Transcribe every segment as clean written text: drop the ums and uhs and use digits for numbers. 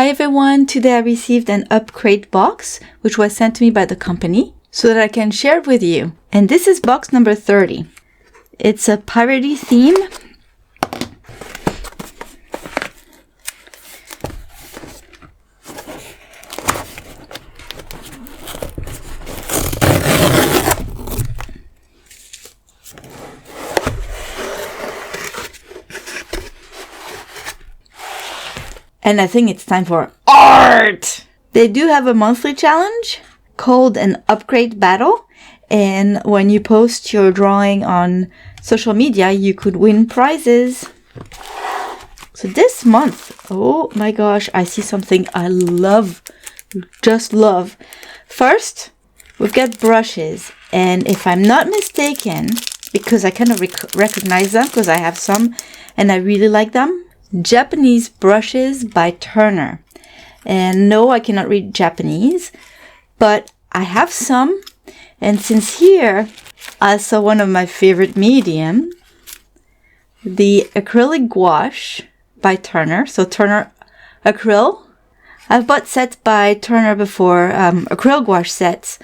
Hi everyone, today I received an UPCRATE box which was sent to me by the company so that I can share it with you. And this is box number 30. It's a piratey theme. And I think it's time for art! They do have a monthly challenge called an UPCRATE battle. And when you post your drawing on social media, you could win prizes. So this month, oh my gosh, I see something I love, just love. First, we've got brushes. And if I'm not mistaken, because I kind of recognize them because I have some and I really like them, Japanese brushes by Turner. And no, I cannot read Japanese, but I have some. And since here I saw one of my favorite medium, the acrylic gouache by Turner. So Turner acryl. I've bought sets by Turner before, acrylic gouache sets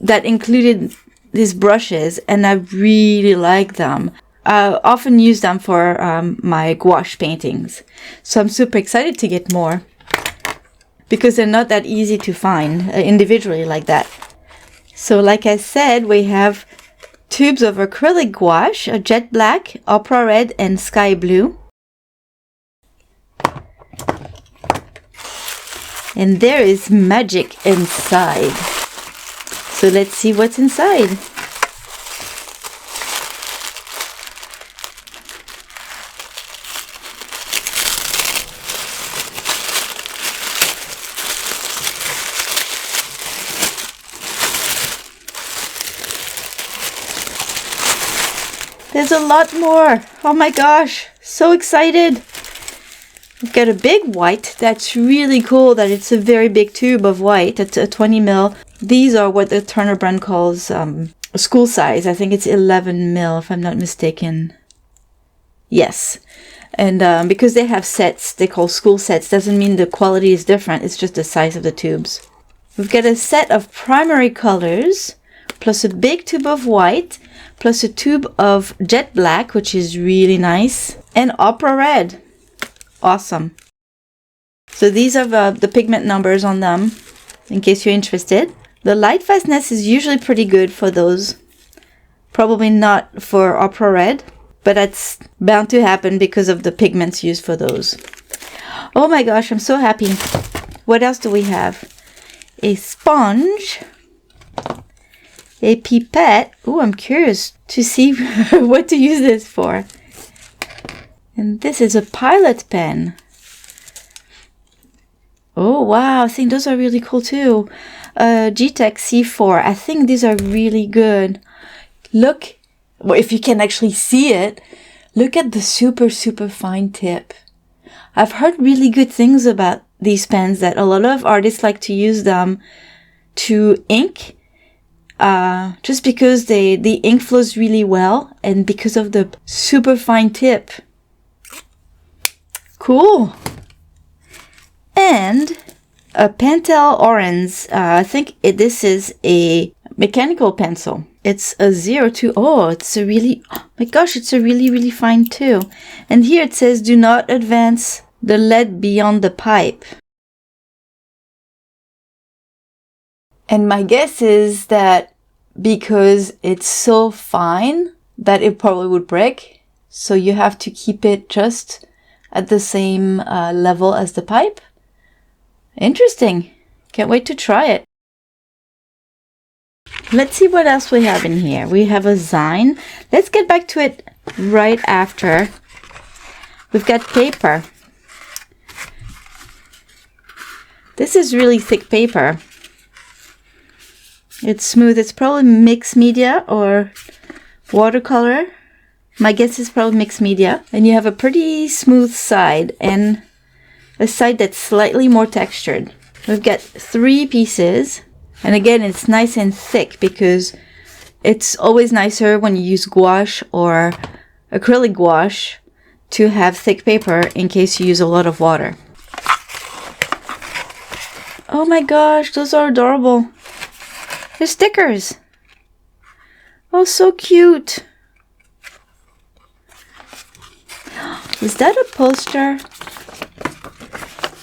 that included these brushes, and I really like them. I often use them for my gouache paintings. So I'm super excited to get more because they're not that easy to find individually like that. So like I said, we have tubes of acrylic gouache, a jet black, opera red, and sky blue. And there is magic inside. So let's see what's inside. There's a lot more. Oh my gosh, so excited. We've got a big white. That's really cool that it's a very big tube of white. It's a 20 mil. These are what the Turner brand calls school size. I think it's 11 mil if I'm not mistaken. Yes. And because they have sets, they call school sets, doesn't mean the quality is different. It's just the size of the tubes. We've got a set of primary colors, plus a big tube of white, plus a tube of jet black, which is really nice, and opera red. Awesome. So these are the pigment numbers on them, in case you're interested. The light fastness is usually pretty good for those. Probably not for opera red, but that's bound to happen because of the pigments used for those. Oh my gosh, I'm so happy. What else do we have? A sponge. A pipette. Oh, I'm curious to see what to use this for. And this is a pilot pen. Oh, wow. I think those are really cool too. G-Tech C4. I think these are really good. Look, well, if you can actually see it, look at the super, super fine tip. I've heard really good things about these pens, that a lot of artists like to use them to ink. Just because the ink flows really well and because of the super fine tip. Cool. And a Pentel Orange. I think this is a mechanical pencil. It's a 02. Oh, it's a really, oh my gosh, it's a really, really fine too. And here it says, do not advance the lead beyond the pipe. And my guess is that because it's so fine that it probably would break. So you have to keep it just at the same level as the pipe. Interesting. Can't wait to try it. Let's see what else we have in here. We have a zine. Let's get back to it right after. We've got paper. This is really thick paper. It's smooth. It's probably mixed media or watercolor. My guess is probably mixed media. And you have a pretty smooth side and a side that's slightly more textured. We've got 3 pieces. And again, it's nice and thick because it's always nicer when you use gouache or acrylic gouache to have thick paper in case you use a lot of water. Oh my gosh, those are adorable. They're stickers. Oh, so cute. Is that a poster?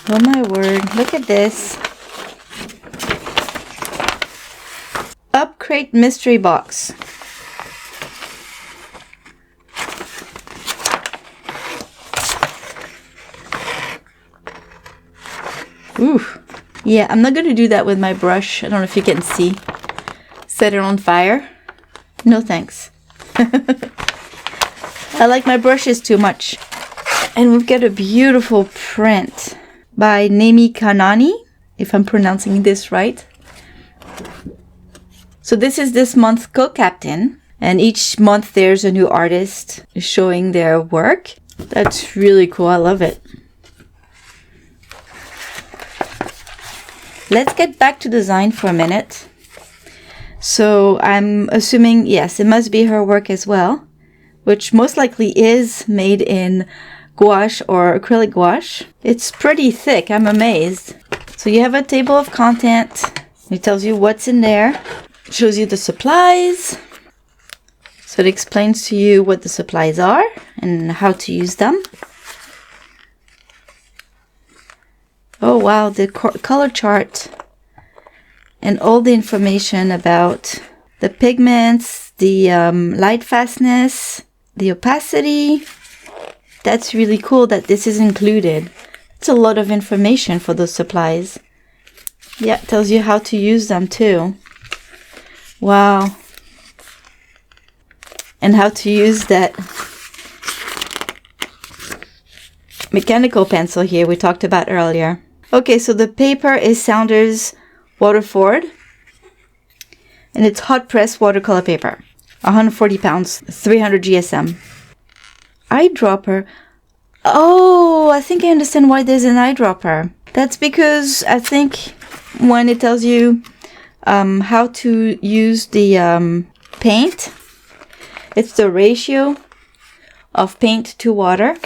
Oh my word, look at this. UPCRATE Mystery Box. Ooh. Yeah, I'm not going to do that with my brush. I don't know if you can see. Set it on fire. No thanks. I like my brushes too much. And we've got a beautiful print by Nemi Kanani, if I'm pronouncing this right. So this is this month's co-captain. And each month there's a new artist showing their work. That's really cool. I love it. Let's get back to design for a minute. So I'm assuming, yes, it must be her work as well, which most likely is made in gouache or acrylic gouache. It's pretty thick, I'm amazed. So you have a table of content. It tells you what's in there. It shows you the supplies. So it explains to you what the supplies are and how to use them. Oh wow, the color chart and all the information about the pigments, the light fastness, the opacity. That's really cool that this is included. It's a lot of information for those supplies. Yeah, it tells you how to use them too. Wow. And how to use that mechanical pencil here we talked about earlier. Okay, so the paper is Saunders Waterford, and it's hot press watercolor paper, 140 pounds, 300 GSM. Eyedropper. Oh, I think I understand why there's an eyedropper. That's because I think when it tells you how to use the paint, it's the ratio of paint to water.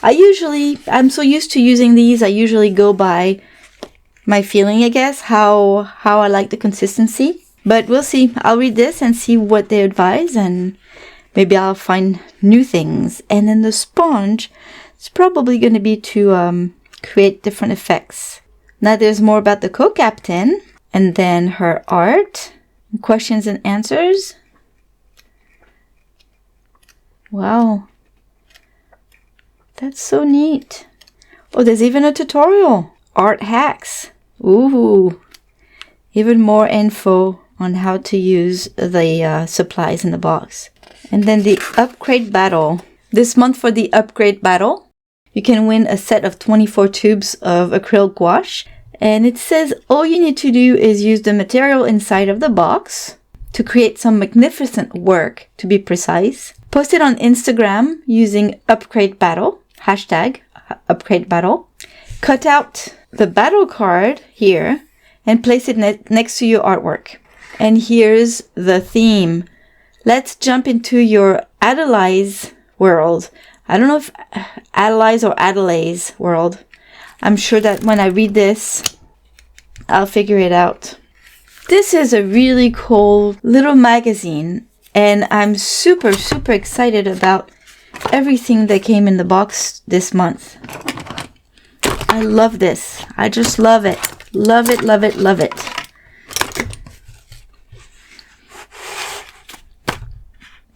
I'm so used to using these, I usually go by my feeling, I guess, how I like the consistency. But we'll see. I'll read this and see what they advise, and maybe I'll find new things. And then the sponge, it's probably going to be to create different effects. Now there's more about the co-captain, and then her art, questions and answers. Wow. That's so neat. Oh, there's even a tutorial. Art hacks. Ooh. Even more info on how to use the supplies in the box. And then the UPCRATE battle. This month for the UPCRATE battle, you can win a set of 24 tubes of acrylic gouache. And it says all you need to do is use the material inside of the box to create some magnificent work, to be precise. Post it on Instagram using UPCRATE battle. Hashtag UPCRATE battle. Cut out the battle card here and place it next to your artwork. And here's the theme. Let's jump into your Adelaide's world. I don't know if Adelaide's or Adelaide's world. I'm sure that when I read this, I'll figure it out. This is a really cool little magazine, and I'm super, super excited about everything that came in the box this month. I love this. I just love it. Love it, love it, love it.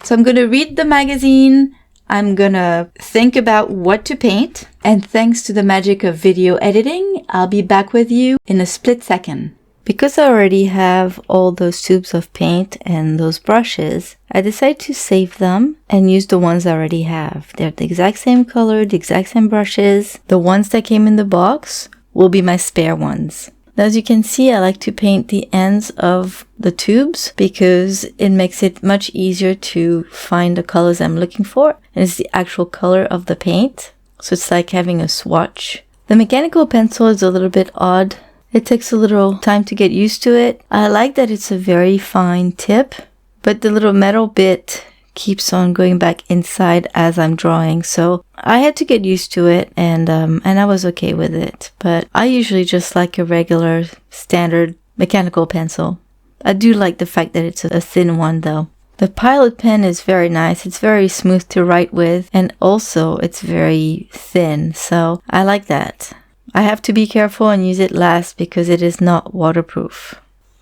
So I'm going to read the magazine. I'm going to think about what to paint. And thanks to the magic of video editing, I'll be back with you in a split second. Because I already have all those tubes of paint and those brushes, I decided to save them and use the ones I already have. They're the exact same color, the exact same brushes. The ones that came in the box will be my spare ones. Now, as you can see, I like to paint the ends of the tubes because it makes it much easier to find the colors I'm looking for. And it's the actual color of the paint. So it's like having a swatch. The mechanical pencil is a little bit odd. It takes a little time to get used to it. I like that it's a very fine tip, but the little metal bit keeps on going back inside as I'm drawing. So I had to get used to it, and I was okay with it. But I usually just like a regular standard mechanical pencil. I do like the fact that it's a thin one though. The Pilot pen is very nice. It's very smooth to write with, and also it's very thin, so I like that. I have to be careful and use it last because it is not waterproof.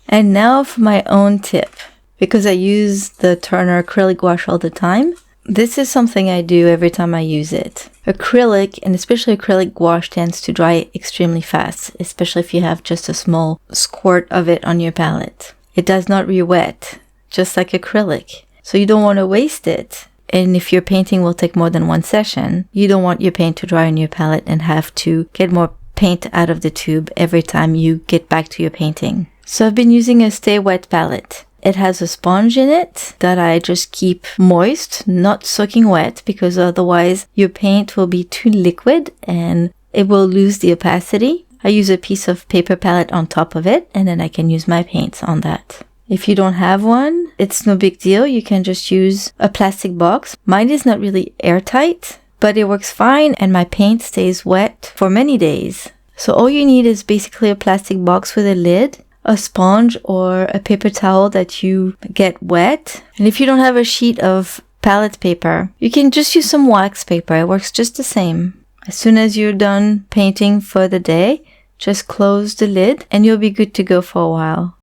And now for my own tip. Because I use the Turner acrylic gouache all the time, this is something I do every time I use it. Acrylic, and especially acrylic gouache, tends to dry extremely fast, especially if you have just a small squirt of it on your palette. It does not re-wet, just like acrylic. So you don't want to waste it. And if your painting will take more than one session, you don't want your paint to dry on your palette and have to get more paint out of the tube every time you get back to your painting. So I've been using a Stay Wet palette. It has a sponge in it that I just keep moist, not soaking wet, because otherwise your paint will be too liquid and it will lose the opacity. I use a piece of paper palette on top of it, and then I can use my paints on that. If you don't have one, it's no big deal. You can just use a plastic box. Mine is not really airtight, but it works fine, and my paint stays wet for many days. So all you need is basically a plastic box with a lid, a sponge or a paper towel that you get wet. And if you don't have a sheet of palette paper, you can just use some wax paper. It works just the same. As soon as you're done painting for the day, just close the lid and you'll be good to go for a while.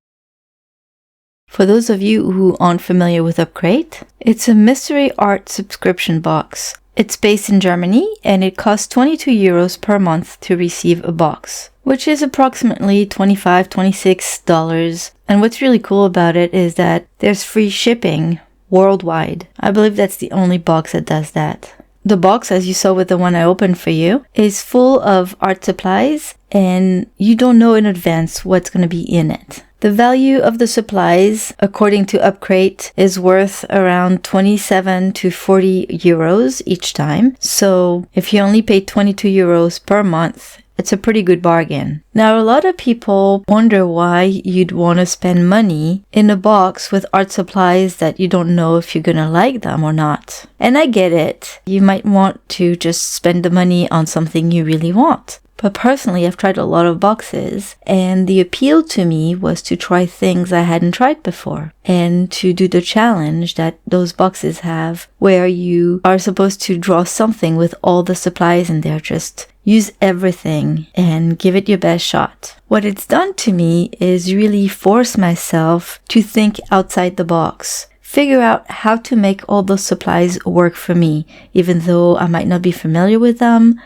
For those of you who aren't familiar with UPCRATE, it's a mystery art subscription box. It's based in Germany and it costs 22 euros per month to receive a box, which is approximately $26. And what's really cool about it is that there's free shipping worldwide. I believe that's the only box that does that. The box, as you saw with the one I opened for you, is full of art supplies and you don't know in advance what's going to be in it. The value of the supplies, according to UPCRATE, is worth around 27 to 40 euros each time. So if you only pay 22 euros per month, it's a pretty good bargain. Now, a lot of people wonder why you'd want to spend money in a box with art supplies that you don't know if you're going to like them or not. And I get it. You might want to just spend the money on something you really want. But personally, I've tried a lot of boxes, and the appeal to me was to try things I hadn't tried before and to do the challenge that those boxes have where you are supposed to draw something with all the supplies in there. Just use everything and give it your best shot. What it's done to me is really force myself to think outside the box. Figure out how to make all those supplies work for me, even though I might not be familiar with them,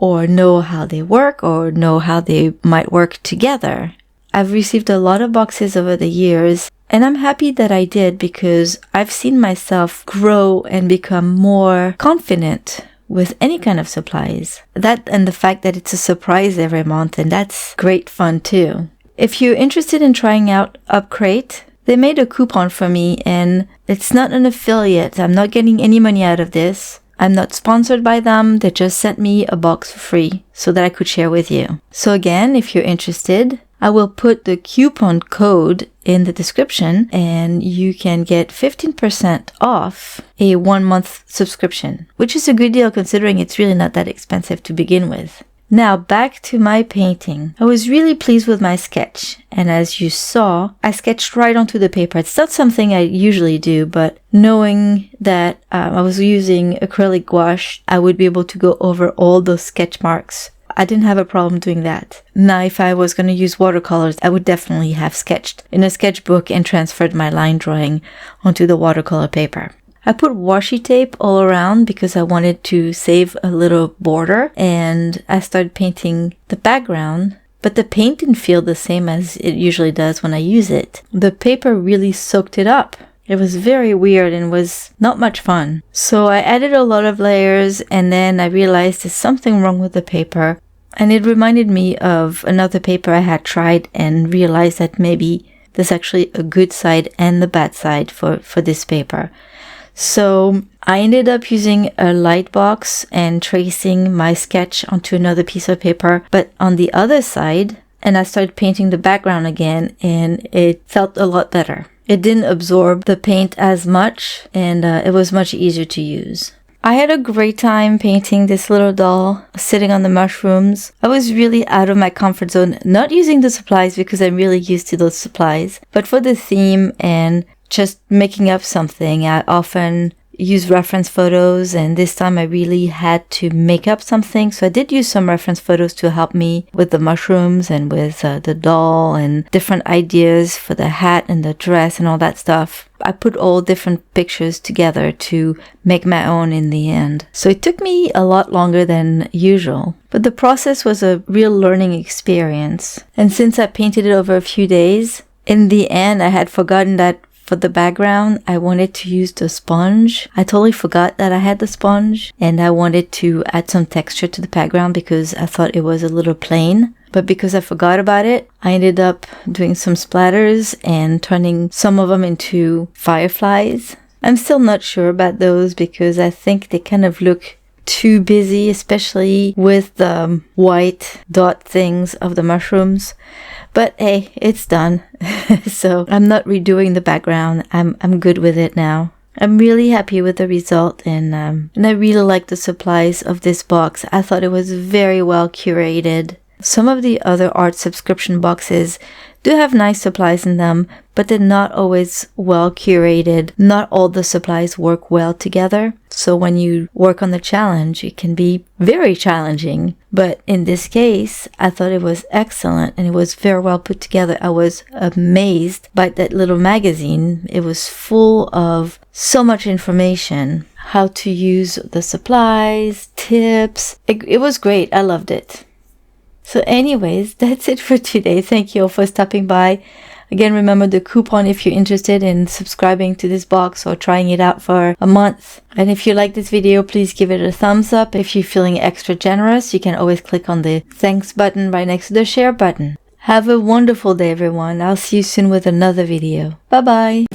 or know how they work, or know how they might work together. I've received a lot of boxes over the years, and I'm happy that I did because I've seen myself grow and become more confident with any kind of supplies. That and the fact that it's a surprise every month, and that's great fun too. If you're interested in trying out UPCRATE, they made a coupon for me, and it's not an affiliate. I'm not getting any money out of this. I'm not sponsored by them. They just sent me a box for free so that I could share with you. So again, if you're interested, I will put the coupon code in the description and you can get 15% off a 1-month subscription, which is a good deal considering it's really not that expensive to begin with. Now back to my painting. I was really pleased with my sketch, and as you saw, I sketched right onto the paper. It's not something I usually do, but knowing that I was using acrylic gouache, I would be able to go over all those sketch marks. I didn't have a problem doing that. Now, if I was going to use watercolors, I would definitely have sketched in a sketchbook and transferred my line drawing onto the watercolor paper. I put washi tape all around because I wanted to save a little border, and I started painting the background, but the paint didn't feel the same as it usually does when I use it. The paper really soaked it up. It was very weird and was not much fun. So I added a lot of layers, and then I realized there's something wrong with the paper, and it reminded me of another paper I had tried and realized that maybe there's actually a good side and the bad side for this paper. So I ended up using a light box and tracing my sketch onto another piece of paper, but on the other side, and I started painting the background again, and it felt a lot better. It didn't absorb the paint as much, and it was much easier to use. I had a great time painting this little doll sitting on the mushrooms. I was really out of my comfort zone, not using the supplies because I'm really used to those supplies, but for the theme and just making up something. I often use reference photos, and this time I really had to make up something, so I did use some reference photos to help me with the mushrooms and with the doll and different ideas for the hat and the dress and all that stuff. I put all different pictures together to make my own in the end. So it took me a lot longer than usual, but the process was a real learning experience. And since I painted it over a few days, in the end I had forgotten that for the background, I wanted to use the sponge. I totally forgot that I had the sponge, and I wanted to add some texture to the background because I thought it was a little plain. But because I forgot about it, I ended up doing some splatters and turning some of them into fireflies. I'm still not sure about those because I think they kind of look too busy, especially with the white dot things of the mushrooms. But hey, it's done. So I'm not redoing the background. I'm good with it now. I'm really happy with the result, and I really like the supplies of this box. I thought it was very well curated. Some of the other art subscription boxes do have nice supplies in them, but they're not always well curated. Not all the supplies work well together. So when you work on the challenge, it can be very challenging. But in this case, I thought it was excellent and it was very well put together. I was amazed by that little magazine. It was full of so much information, how to use the supplies, tips. It was great. I loved it. So anyways, that's it for today. Thank you all for stopping by. Again, remember the coupon if you're interested in subscribing to this box or trying it out for a month. And if you like this video, please give it a thumbs up. If you're feeling extra generous, you can always click on the thanks button right next to the share button. Have a wonderful day, everyone. I'll see you soon with another video. Bye-bye.